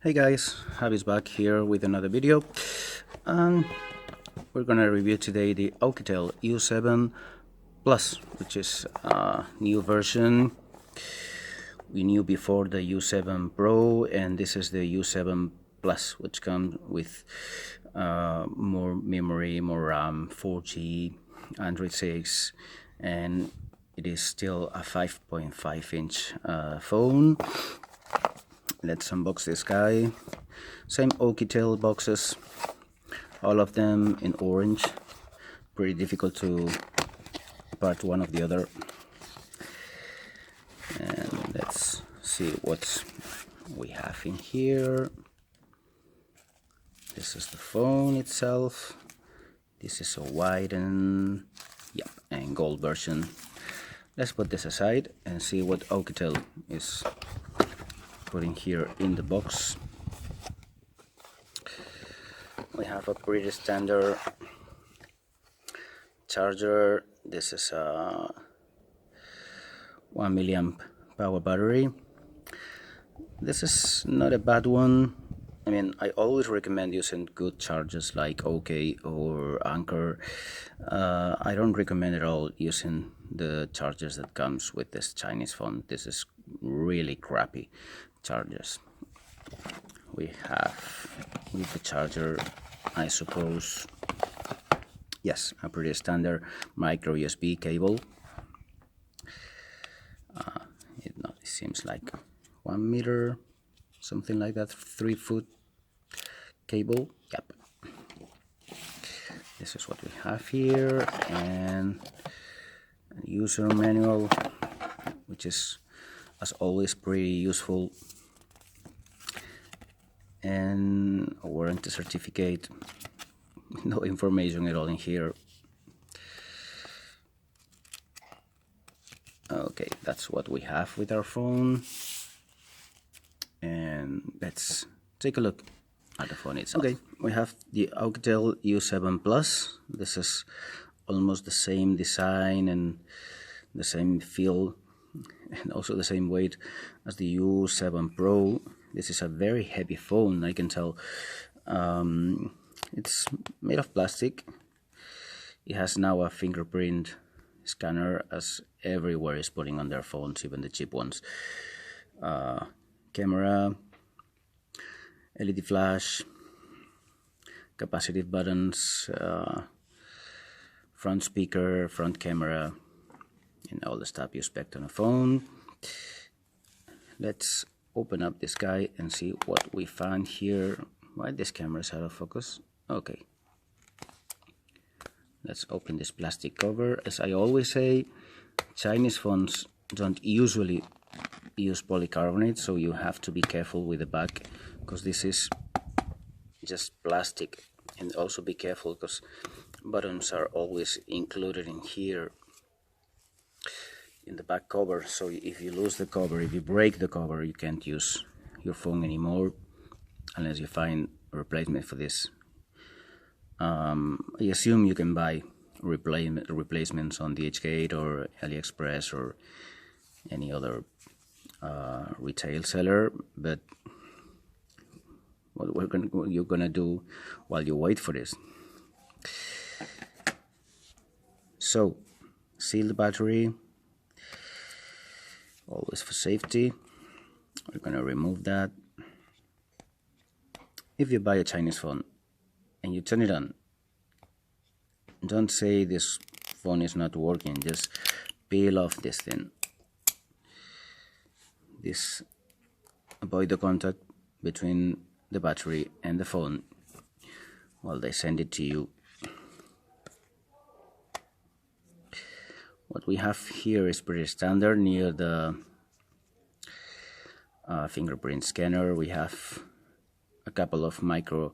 Hey guys, Javi's back here with another video, and we're gonna review today the Oukitel U7 Plus, which is a new version. We knew before the U7 Pro, and this is the U7 Plus, which comes with more memory, more RAM, 4G, Android 6, and it is still a 5.5-inch phone. Let's unbox this guy. Same Oukitel boxes, all of them in orange. Pretty difficult to part one of the other. And let's see what we have in here. This is the phone itself. This is a white and gold version. Let's put this aside and see what Oukitel is putting here in the box. We have a pretty standard charger. This is a 1 milliamp power battery. This is not a bad one. I mean, I always recommend using good chargers like OK or Anchor. I don't recommend at all using the chargers that comes with this Chinese phone. This is really crappy chargers. We have with the charger, I suppose, yes, a pretty standard micro USB cable. It seems like 1 meter, something like that, 3-foot cable. Yep. This is what we have here, and a user manual, which is, as always, pretty useful, and a warranty certificate. No information at all in here. Okay, that's what we have with our phone, and let's take a look at the phone itself. Okay, we have the Oukitel U7 Plus. This is almost the same design and the same feel, and also the same weight as the U7 Pro. This is a very heavy phone, I can tell. It's made of plastic. It has now a fingerprint scanner, as everywhere is putting on their phones, even the cheap ones. Camera, LED flash, capacitive buttons, front speaker, front camera, and all the stuff you expect on a phone. Let's open up this guy and see what we found here. Why this camera is out of focus? Okay. Let's open this plastic cover. As I always say, Chinese phones don't usually use polycarbonate, so you have to be careful with the back, because this is just plastic. And also be careful because buttons are always included in here in the back cover. So if you lose the cover, if you break the cover, you can't use your phone anymore unless you find a replacement for this. I assume you can buy replacements on DHgate or AliExpress or any other retail seller, but what you're gonna do while you wait for this? So, seal the battery, always for safety. We're gonna remove that. If you buy a Chinese phone and you turn it on, don't say this phone is not working, just peel off this thing. Avoid the contact between the battery and the phone while they send it to you. What we have here is pretty standard. Near the fingerprint scanner, we have a couple of micro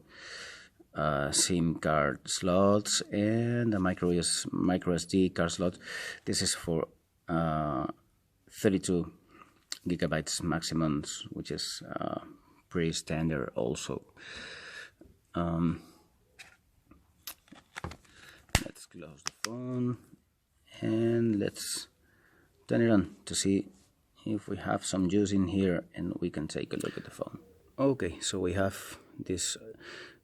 SIM card slots and a micro SD card slot. This is for 32 gigabytes maximum, which is pretty standard also. Let's close the phone and let's turn it on to see if we have some juice in here, and we can take a look at the phone. Okay, so we have this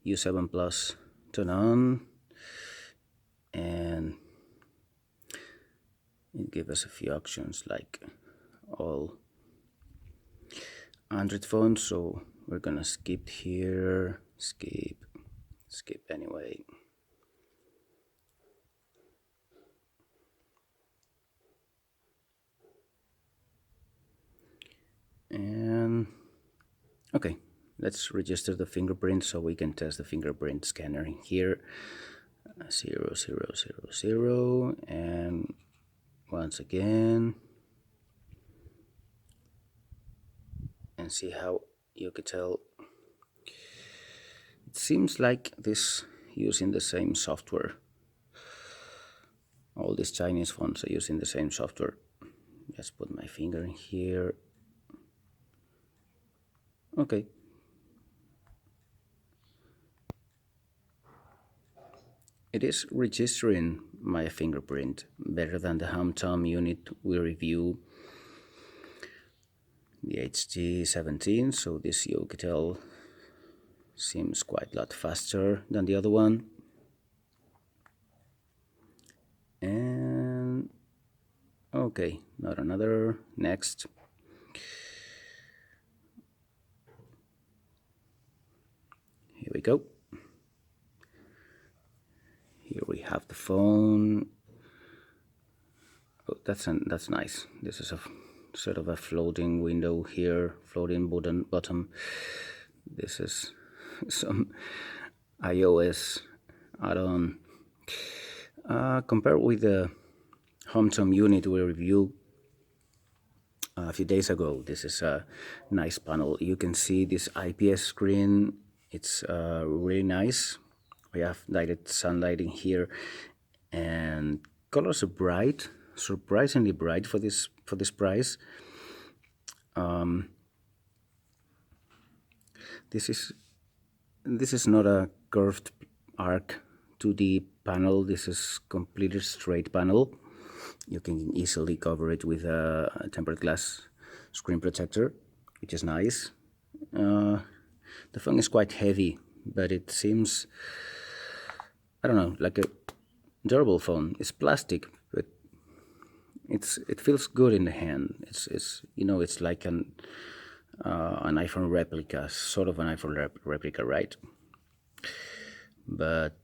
U7 Plus turned on, and it gives us a few options like all Android phones. So we're gonna skip here, skip anyway. And okay, let's register the fingerprint so we can test the fingerprint scanner in here. 0000, and once again, and see how Oukitel. It seems like this using the same software. All these Chinese phones are using the same software. Just put my finger in here. Okay. It is registering my fingerprint better than the home thumb unit we review, the HG17. So this Oukitel seems quite a lot faster than the other one. And okay, not another. Next. Here we go. Here we have the phone. Oh, that's nice. This is a sort of a floating window here, floating bottom. This is some iOS add-on. Compared with the HomeTom unit we reviewed a few days ago, this is a nice panel. You can see this IPS screen. It's really nice. We have direct sunlight in here, and colors are bright, surprisingly bright for this price. This is not a curved arc 2D panel. This is completely straight panel. You can easily cover it with a tempered glass screen protector, which is nice. The phone is quite heavy, but it seems, I don't know, like a durable phone. It's plastic, but it feels good in the hand. It's you know, it's like an iPhone replica, sort of an iPhone replica, right? But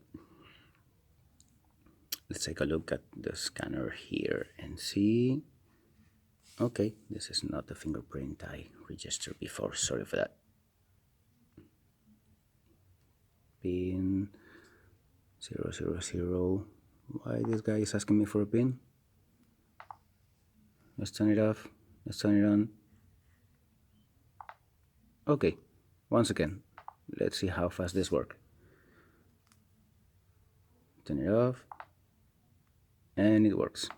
let's take a look at the scanner here and see. Okay, this is not the fingerprint I registered before. Sorry for that. Pin 000. Why this guy is asking me for a pin? Let's turn it off. Let's turn it on. Okay, once again, let's see how fast this works. Turn it off, and it works.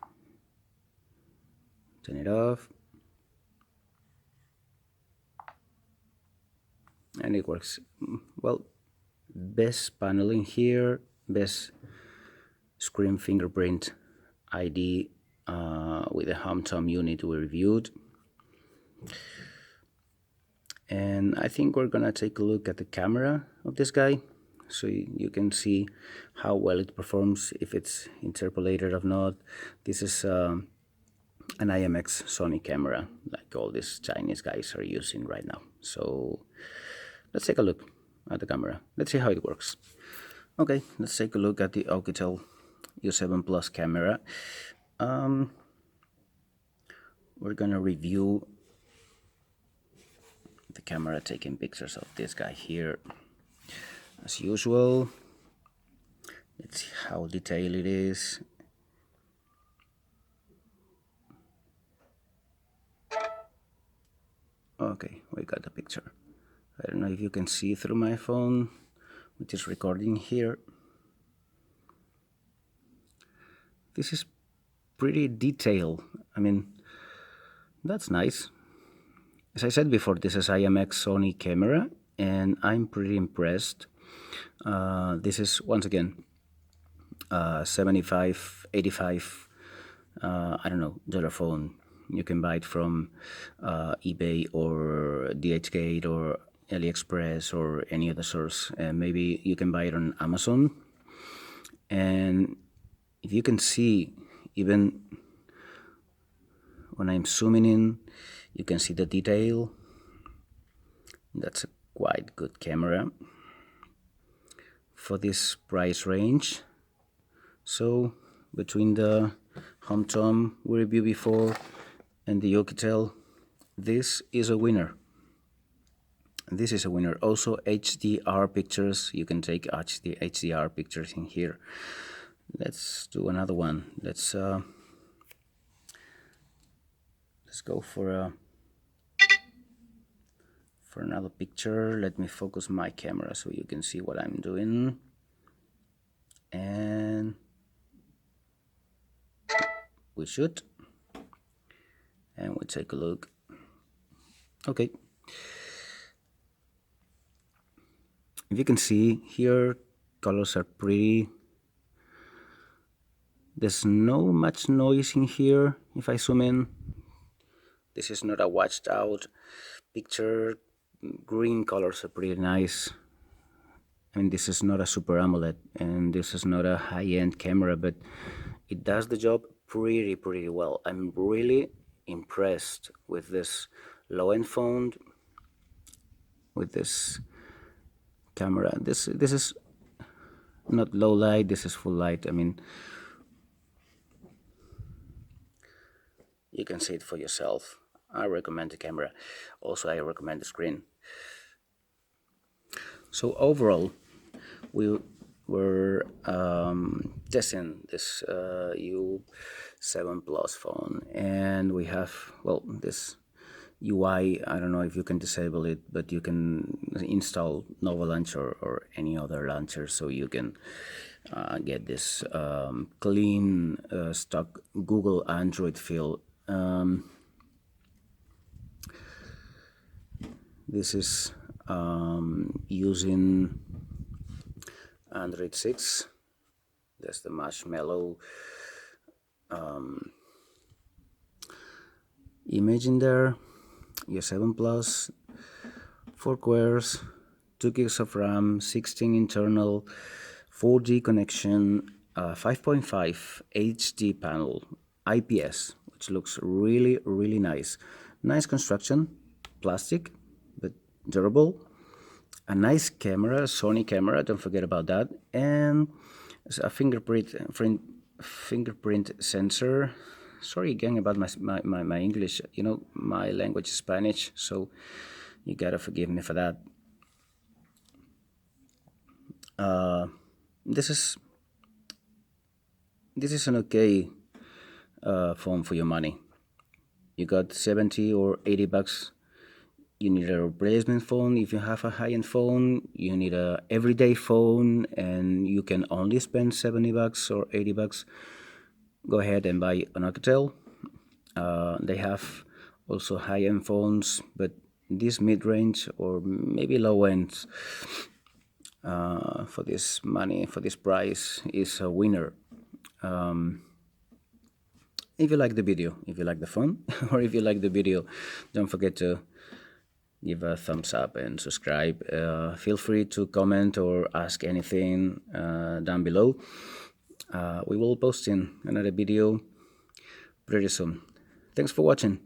Turn it off, and it works. Well, best panel in here, best screen fingerprint ID with the HomeTom unit we reviewed. And I think we're gonna take a look at the camera of this guy, so you can see how well it performs, if it's interpolated or not. This is an IMX Sony camera, like all these Chinese guys are using right now. So let's take a look at the camera. Let's see how it works. Okay, let's take a look at the Oukitel U7 Plus camera. We're gonna review the camera taking pictures of this guy here as usual. Let's see how detailed it is. Okay, we got the picture. I don't know if you can see through my phone, which is recording here. This is pretty detailed. I mean, that's nice. As I said before, this is IMX Sony camera, and I'm pretty impressed. This is, once again, 75, 85, I don't know, dollar phone. You can buy it from eBay or DHgate or AliExpress or any other source. Maybe you can buy it on Amazon. And if you can see, even when I'm zooming in, you can see the detail. That's a quite good camera for this price range. So between the Home we reviewed before and the Oukitel, this is a winner. This is a winner. Also HDR pictures. You can take HDR pictures in here. Let's do another one. Let's go for another picture. Let me focus my camera so you can see what I'm doing. And we shoot. And we'll take a look. Okay. If you can see here, colors are pretty. There's no much noise in here. If I zoom in, this is not a washed out picture. Green colors are pretty nice. I mean, this is not a Super AMOLED and this is not a high-end camera, but it does the job pretty well. I'm really impressed with this low-end phone, with this camera. This is not low light, this is full light. I mean, you can see it for yourself. I recommend the camera. Also, I recommend the screen. So overall, we were testing this U7 Plus phone, and we have, well, this UI. I don't know if you can disable it, but you can install Nova Launcher or any other launcher, so you can get this clean stock Google Android feel. This is using Android 6. That's the Marshmallow image in there. U7 Plus, 4 cores, 2 gigs of RAM, 16 internal, 4G connection, 5.5 HD panel, IPS, which looks really nice. Nice construction, plastic, but durable. A nice camera, Sony camera, don't forget about that, and a fingerprint sensor. Sorry again about my English. You know, my language is Spanish, so you gotta forgive me for that. This is an okay phone for your money. You got 70 or 80 bucks. You need a replacement phone. If you have a high-end phone, you need a everyday phone, and you can only spend 70 bucks or 80 bucks. Go ahead and buy an Oukitel. They have also high-end phones, but this mid-range or maybe low-end for this money, for this price, is a winner. If you like the video, if you like the phone, or if you like the video, don't forget to give a thumbs up and subscribe. Feel free to comment or ask anything down below. We will post in another video pretty soon. Thanks for watching.